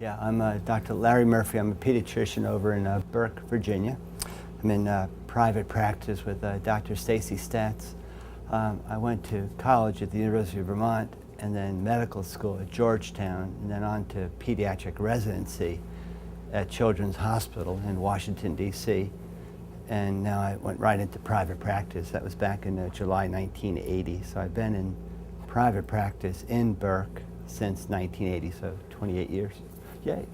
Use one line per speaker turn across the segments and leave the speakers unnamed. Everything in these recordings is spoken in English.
Yeah, I'm Dr. Larry Murphy. I'm a pediatrician over in Burke, Virginia. I'm in private practice with Dr. Stacy Statz. I went to college at the University of Vermont and then medical school at Georgetown and then on to pediatric residency at Children's Hospital in Washington, D.C. And now I went right into private practice. That was back in July 1980. So I've been in private practice in Burke since 1980, so 28 years. Yay.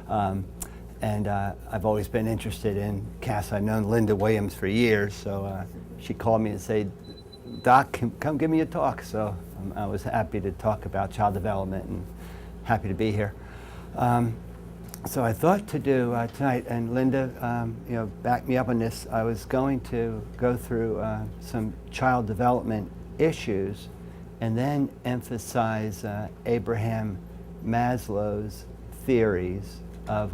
I've always been interested in CASA. I've known Linda Williams for years, so she called me and said, Doc, come give me a talk. So I was happy to talk about child development and happy to be here. So I thought to do tonight, and Linda, backed me up on this. I was going to go through some child development issues and then emphasize Abraham Maslow's theories of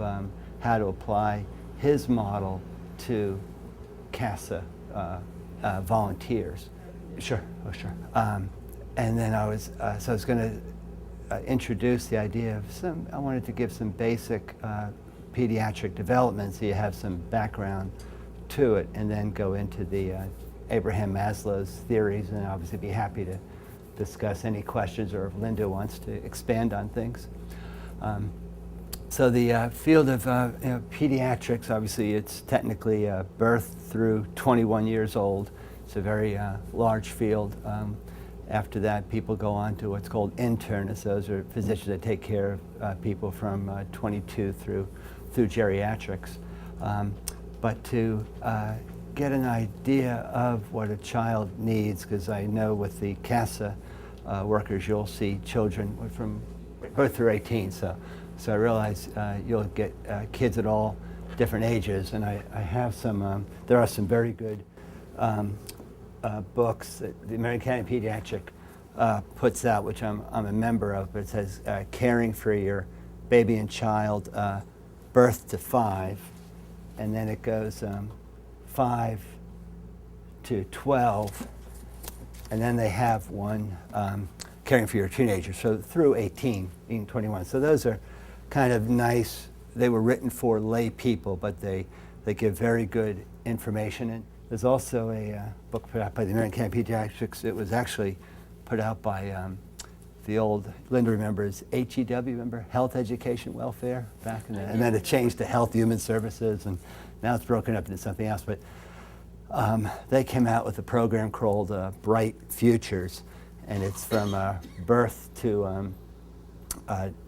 how to apply his model to CASA volunteers. Sure, oh sure. And then I was going to introduce the idea of I wanted to give some basic pediatric development so you have some background to it, and then go into the Abraham Maslow's theories, and obviously be happy to discuss any questions or if Linda wants to expand on things. So the field of pediatrics, obviously it's technically birth through 21 years old. It's a very large field. After that, people go on to what's called internists. Those are physicians that take care of people from 22 through geriatrics. But to get an idea of what a child needs, because I know with the CASA workers, you'll see children from birth through 18. So I realize you'll get kids at all different ages, and I have some, there are some very good books that the American Academy of Pediatric puts out, which I'm a member of, but it says Caring for Your Baby and Child, Birth to 5, and then it goes 5 to 12, and then they have one Caring for Your Teenager, so through 18, 21. So those are kind of nice. They were written for lay people, but they give very good information. And there's also a book put out by the American Academy of Pediatrics. It was actually put out by the old, Linda remembers, HEW, remember? Health, Education, Welfare, back in the, and then it changed to Health, Human Services, and now it's broken up into something else. But they came out with a program called Bright Futures, and it's from birth to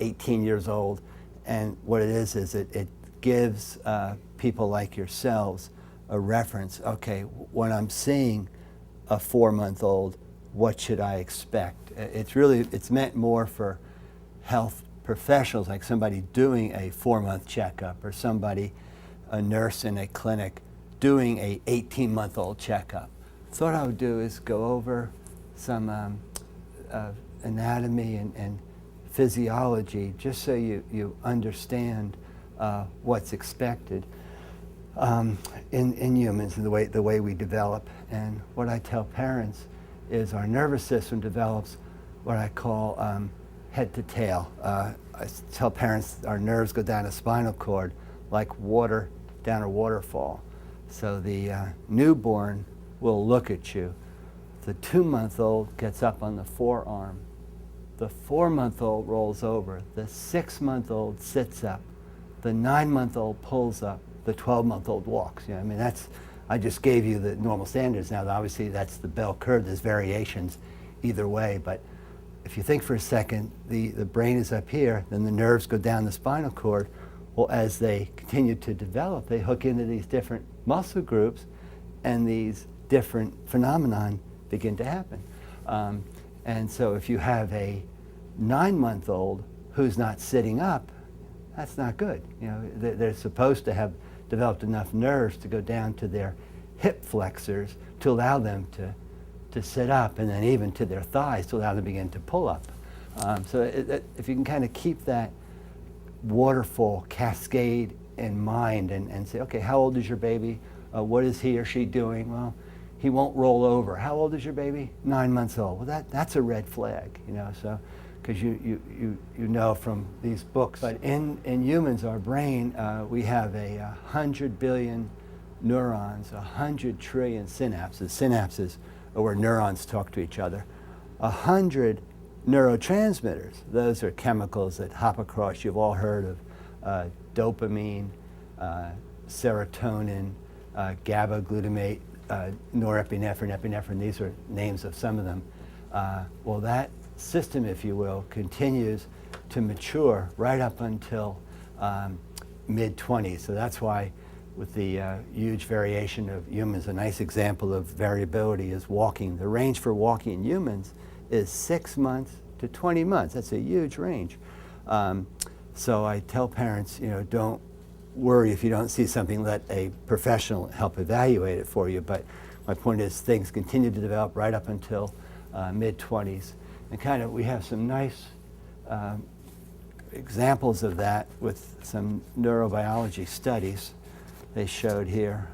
18 years old. And what it is it gives people like yourselves a reference. Okay, when I'm seeing a 4-month-old, what should I expect? It's meant more for health professionals, like somebody doing a 4-month checkup, or somebody, a nurse in a clinic, doing a 18-month-old checkup. So what I would do is go over some anatomy and physiology, just so you understand what's expected in humans and the way we develop. And what I tell parents is our nervous system develops what I call head to tail. I tell parents our nerves go down a spinal cord like water down a waterfall. So the newborn will look at you. The 2-month-old gets up on the forearm. The 4-month-old rolls over. The 6-month-old sits up. The 9-month-old pulls up. The 12-month-old walks. I mean, I just gave you the normal standards. Now, obviously, that's the bell curve. There's variations either way. But if you think for a second, the brain is up here, then the nerves go down the spinal cord. Well, as they continue to develop, they hook into these different muscle groups, and these different phenomenon begin to happen. And so if you have a 9-month-old who's not sitting up, that's not good. They're supposed to have developed enough nerves to go down to their hip flexors to allow them to sit up, and then even to their thighs to allow them to begin to pull up. So if you can kind of keep that waterfall cascade in mind and say, okay, how old is your baby? What is he or she doing? Well, he won't roll over. How old is your baby? 9 months old. Well, that's a red flag, So because you know from these books. But in humans, our brain, we have 100 billion neurons, 100 trillion synapses. Synapses are where neurons talk to each other. 100 neurotransmitters. Those are chemicals that hop across. You've all heard of dopamine, serotonin, GABA, glutamate, norepinephrine, epinephrine. These are names of some of them. Well, that system, if you will, continues to mature right up until mid-20s. So that's why with the huge variation of humans, a nice example of variability is walking. The range for walking in humans is 6 months to 20 months. That's a huge range. So I tell parents, don't worry if you don't see something, let a professional help evaluate it for you. But my point is things continue to develop right up until mid-20s. And we have some nice examples of that with some neurobiology studies they showed here.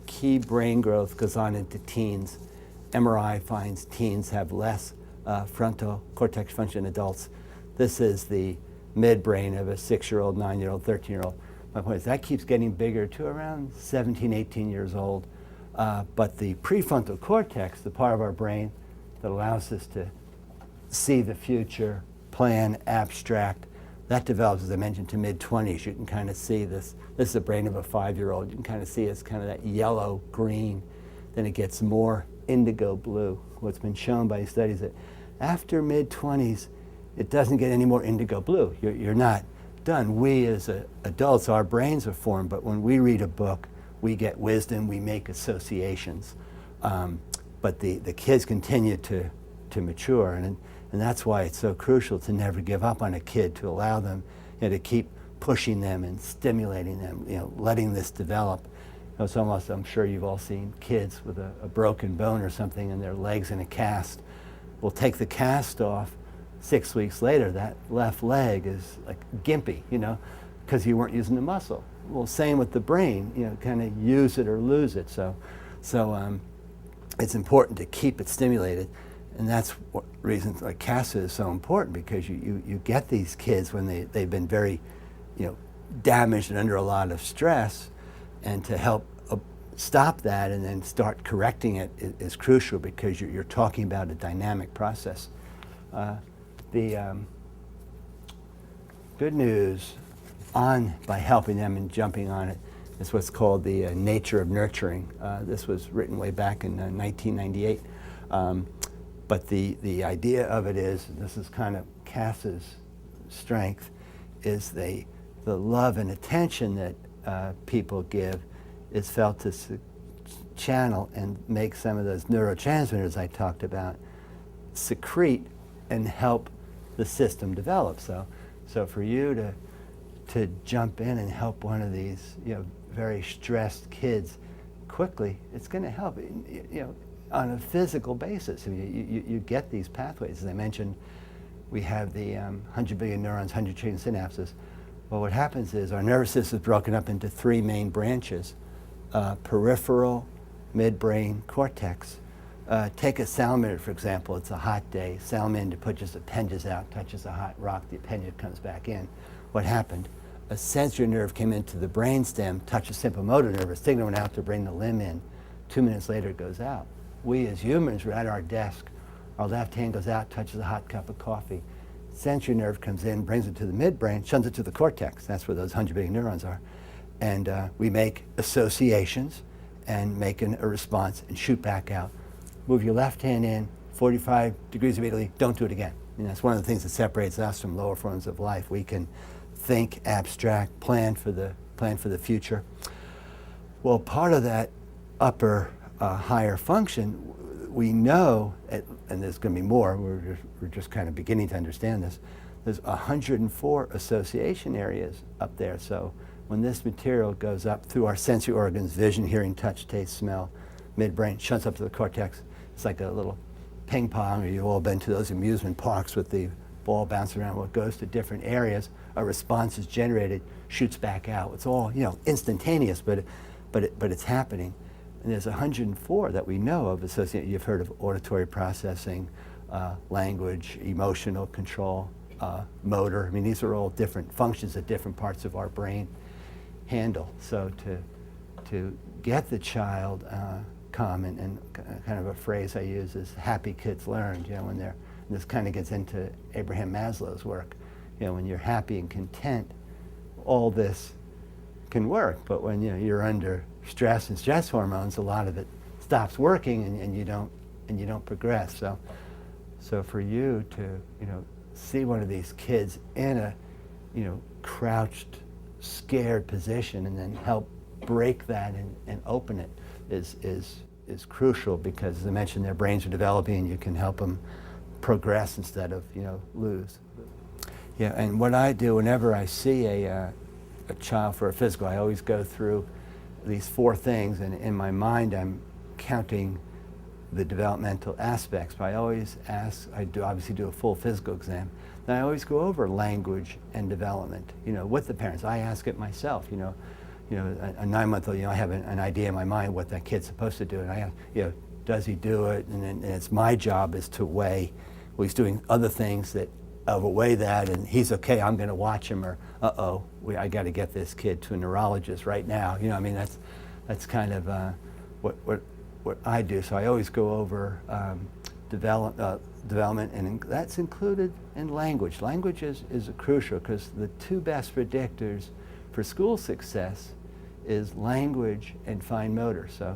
Key brain growth goes on into teens. MRI finds teens have less frontal cortex function than adults. This is the midbrain of a 6-year-old, 9-year-old, 13-year-old. My point is that keeps getting bigger to around 17, 18 years old. But the prefrontal cortex, the part of our brain that allows us to see the future, plan, abstract, that develops, as I mentioned, to mid-20s. You can kind of see this. This is the brain of a 5-year-old. You can kind of see it's kind of that yellow-green. Then it gets more indigo blue. What's been shown by studies that after mid-20s, it doesn't get any more indigo blue. You're not done. We as adults, our brains are formed, but when we read a book, we get wisdom, we make associations. But the kids continue to mature, and that's why it's so crucial to never give up on a kid, to allow them, to keep pushing them and stimulating them, letting this develop. It's almost, I'm sure you've all seen kids with a broken bone or something and their legs in a cast. We'll take the cast off. 6 weeks later, that left leg is like gimpy, because you weren't using the muscle. Well, same with the brain, kind of use it or lose it. So it's important to keep it stimulated. And that's what reasons like CASA is so important, because you get these kids when they've been very, damaged and under a lot of stress, and to help stop that and then start correcting it is crucial, because you're talking about a dynamic process. The good news by helping them and jumping on it is what's called the nature of nurturing. This was written way back in 1998. But the idea of it is, and this is kind of CASA's strength, is the love and attention that people give is felt to channel and make some of those neurotransmitters I talked about secrete and help the system develop. So for you to jump in and help one of these very stressed kids quickly, it's going to help on a physical basis. I mean, you get these pathways. As I mentioned, we have the 100 billion neurons, 100 trillion synapses. Well, what happens is our nervous system is broken up into 3 main branches: peripheral, midbrain, cortex. Take a salamander, for example. It's a hot day. Salamander pushes the appendage out, touches a hot rock, the appendage comes back in. What happened? A sensory nerve came into the brainstem, touched a simple motor nerve, a signal went out to bring the limb in. 2 minutes later, it goes out. We as humans are at our desk. Our left hand goes out, touches a hot cup of coffee. Sensory nerve comes in, brings it to the midbrain, sends it to the cortex. That's where those 100 billion neurons are. And we make associations and make a response and shoot back out. Move your left hand in, 45 degrees immediately, don't do it again. That's one of the things that separates us from lower forms of life. We can think, abstract, plan for the future. Well, part of that upper higher function, we know, and there's going to be more, we're just kind of beginning to understand this, there's 104 association areas up there. So when this material goes up through our sensory organs, vision, hearing, touch, taste, smell, midbrain, shunts up to the cortex, it's like a little ping pong, or you've all been to those amusement parks with the ball bouncing around. What goes to different areas, a response is generated, shoots back out. It's all instantaneous, but it's happening. And there's 104 that we know of associated. You've heard of auditory processing, language, emotional control, motor. I mean, these are all different functions that different parts of our brain handle. So to get the child calm, and kind of a phrase I use is happy kids learn, you know, when they're, and this kind of gets into Abraham Maslow's work, you know, when you're happy and content, all this can work, but when you're under stress and stress hormones, a lot of it stops working, and you don't progress. So for you to see one of these kids in a crouched, scared position, and then help break that and open it is crucial, because, as I mentioned, their brains are developing, and you can help them progress instead of lose. Yeah, and what I do whenever I see a child for a physical, I always go through these 4 things, and in my mind I'm counting the developmental aspects. But I always ask, I obviously do a full physical exam, then I always go over language and development, with the parents. I ask it myself, a 9-month-old, I have an idea in my mind what that kid's supposed to do, and I ask, does he do it? And it's my job is to weigh, well, he's doing other things that overweigh that, and he's okay, I'm going to watch him, or I got to get this kid to a neurologist right now. I mean, that's kind of what I do. So I always go over development, and that's included in language. Language is crucial, because the 2 best predictors for school success is language and fine motor. So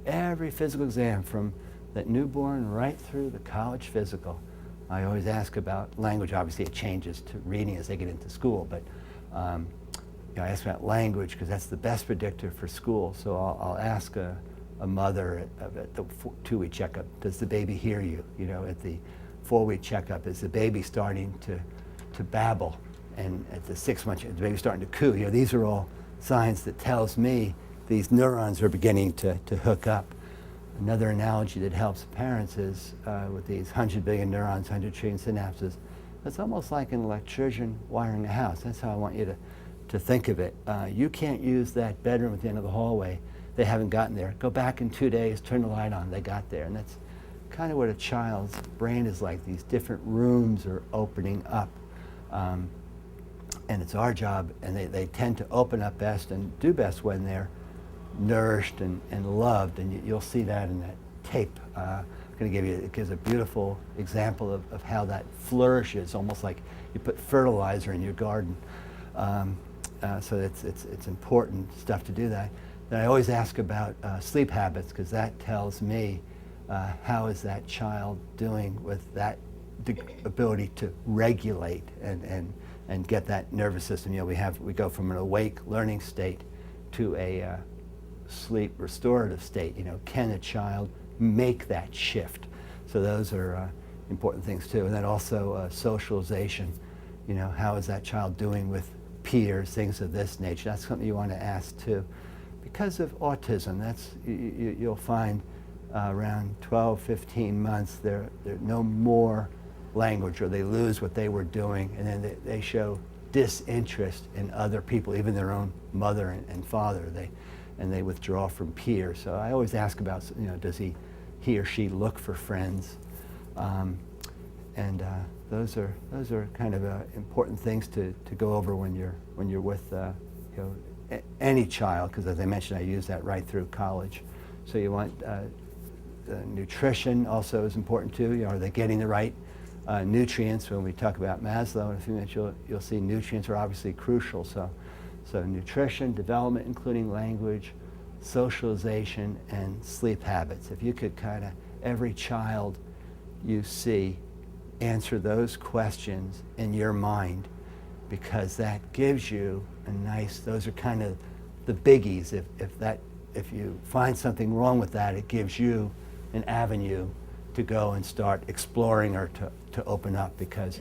every physical exam, from that newborn right through the college physical, I always ask about language. Obviously, it changes to reading as they get into school, but I ask about language because that's the best predictor for school. So I'll ask a mother at the 2-week checkup, does the baby hear you? At the 4-week checkup, is the baby starting to babble? And at the 6-month, the baby's starting to coo. These are all signs that tells me these neurons are beginning to hook up. Another analogy that helps parents is with these 100 billion neurons, 100 trillion synapses. It's almost like an electrician wiring a house. That's how I want you to think of it. You can't use that bedroom at the end of the hallway. They haven't gotten there. Go back in 2 days, turn the light on, they got there. And that's kind of what a child's brain is like. These different rooms are opening up. And it's our job, and they tend to open up best and do best when they're nourished and loved, and you'll see that in that tape. I'm going to give you, it gives a beautiful example of how that flourishes, almost like you put fertilizer in your garden. So it's important stuff to do that. Then I always ask about sleep habits, because that tells me how is that child doing with that ability to regulate and get that nervous system. We go from an awake learning state to a sleep restorative state. Can a child make that shift? So those are important things too. And then also socialization. How is that child doing with peers, things of this nature? That's something you want to ask too. Because of autism, you'll find around 12, 15 months, they're no more language, or they lose what they were doing, and then they show disinterest in other people, even their own mother and father. They withdraw from peers. So I always ask about, does he or she look for friends? Those are kind of important things to go over when you're with any child, because as I mentioned, I use that right through college. So you want nutrition also is important too. Are they getting the right nutrients? When we talk about Maslow in a few minutes, you'll see nutrients are obviously crucial. So nutrition, development, including language, socialization, and sleep habits. If you could kind of, every child you see, answer those questions in your mind, because that gives you a nice, those are kind of the biggies. If you find something wrong with that, it gives you an avenue to go and start exploring, or to open up, because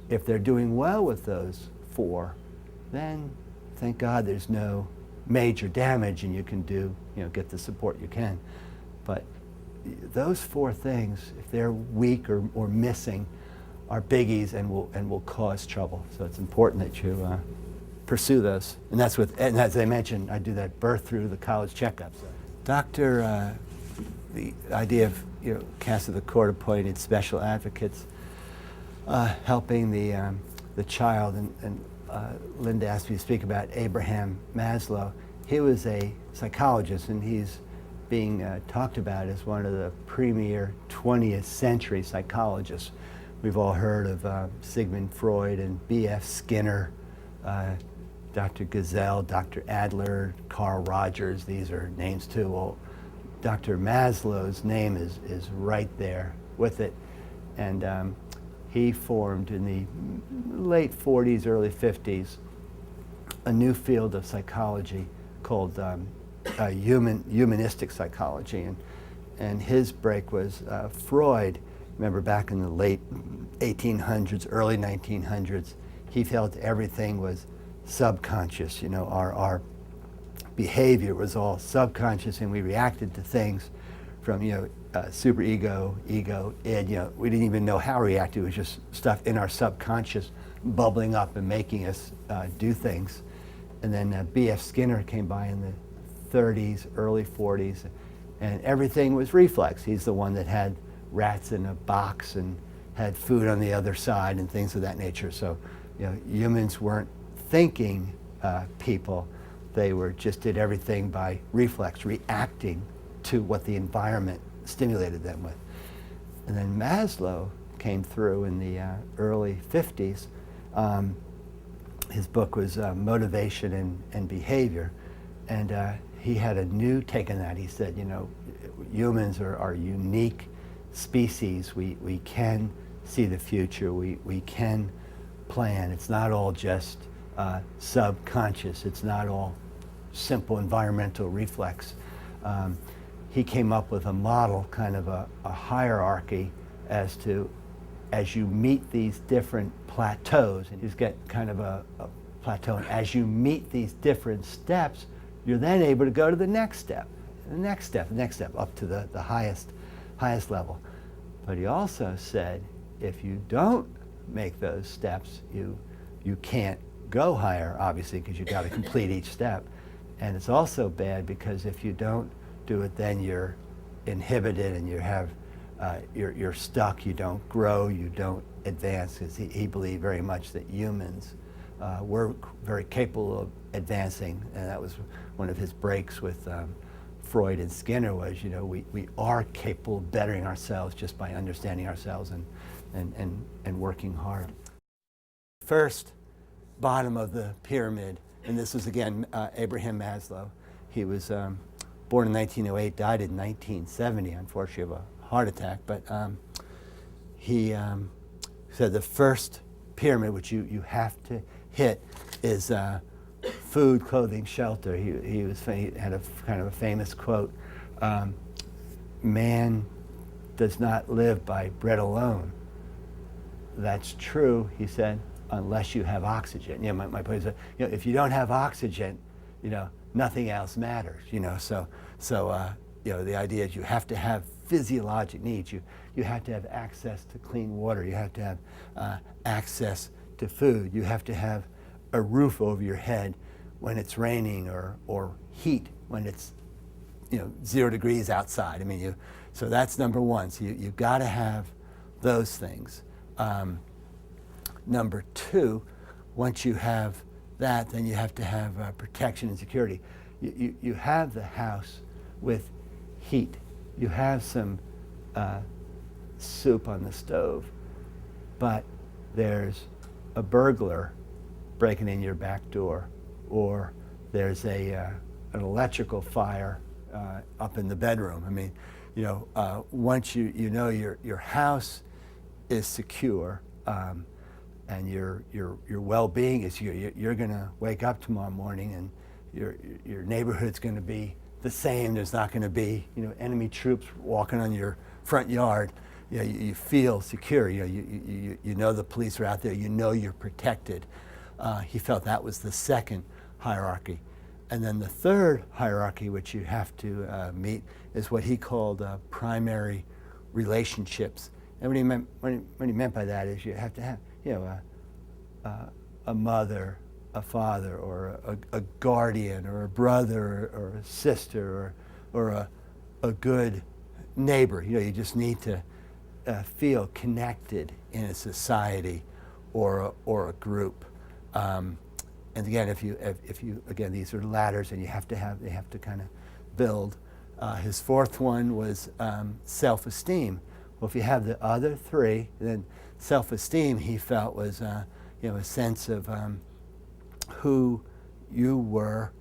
if they're doing well with those 4, then thank God there's no major damage, and you can get the support you can. But those 4 things, if they're weak or missing, are biggies and will cause trouble. So it's important that you pursue those. And and as I mentioned, I do that birth through the college checkups. Dr. the idea of, CASA, the court-appointed special advocates, helping the child, and Linda asked me to speak about Abraham Maslow. He was a psychologist, and he's being talked about as one of the premier 20th century psychologists. We've all heard of Sigmund Freud and B.F. Skinner, Dr. Gazelle, Dr. Adler, Carl Rogers. These are names too. Well, Dr. Maslow's name is right there with it. And he formed in the late 40s, early 50s, a new field of psychology called humanistic psychology. And his break was Freud. Remember, back in the late 1800s, early 1900s, he felt everything was subconscious. Our behavior was all subconscious, and we reacted to things from, superego, ego, id. We didn't even know how to react. It was just stuff in our subconscious bubbling up and making us do things. And then B.F. Skinner came by in the 30s, early 40s, and everything was reflex. He's the one that had rats in a box and had food on the other side and things of that nature. So, humans weren't thinking people. They just did everything by reflex, reacting to what the environment stimulated them with. And then Maslow came through in the early 50s. His book was Motivation and Behavior, and he had a new take on that. He said, humans are unique species. We can see the future. We can plan. It's not all just subconscious. It's not all simple environmental reflex. He came up with a model, kind of a hierarchy as you meet these different plateaus, and you get kind of a plateau, and as you meet these different steps, you're then able to go to the next step, the next step, the next step, up to the highest level. But he also said, if you don't make those steps, you can't go higher, obviously, because you've got to complete each step. And it's also bad because if you don't do it, then you're inhibited and you're stuck. You don't grow. You don't advance. Because he believed very much that humans were very capable of advancing, and that was one of his breaks with Freud and Skinner. Was we are capable of bettering ourselves just by understanding ourselves and working hard. First bottom of the pyramid, and this was again Abraham Maslow. He was born in 1908, died in 1970, unfortunately of a heart attack. But he said the first pyramid, which you have to hit, is food, clothing, shelter. He had a kind of a famous quote: "Man does not live by bread alone." That's true, he said, unless you have oxygen. My point is, if you don't have oxygen, nothing else matters. So the idea is you have to have physiologic needs. You have to have access to clean water. You have to have access to food. You have to have a roof over your head when it's raining, or heat when it's 0 degrees outside. So that's number one. So you've got to have those things. Number two, once you have that, then you have to have protection and security. You have the house with heat. You have some soup on the stove, but there's a burglar breaking in your back door, or there's an electrical fire up in the bedroom. Once your house is secure, and your well-being is secure, you're going to wake up tomorrow morning and your neighborhood's going to be the same. There's not going to be enemy troops walking on your front yard. You feel secure. You know the police are out there. You're protected. He felt that was the second hierarchy. And then the third hierarchy, which you have to meet, is what he called primary relationships. And what he meant by that is you have to have a mother, a father, or a guardian, or a brother, or a sister, or a good neighbor. You just need to feel connected in a society or a group. And again, if you again, these are ladders, and they have to kind of build. His fourth one was self-esteem. Well, if you have the other three, then self-esteem, he felt, was a sense of who you were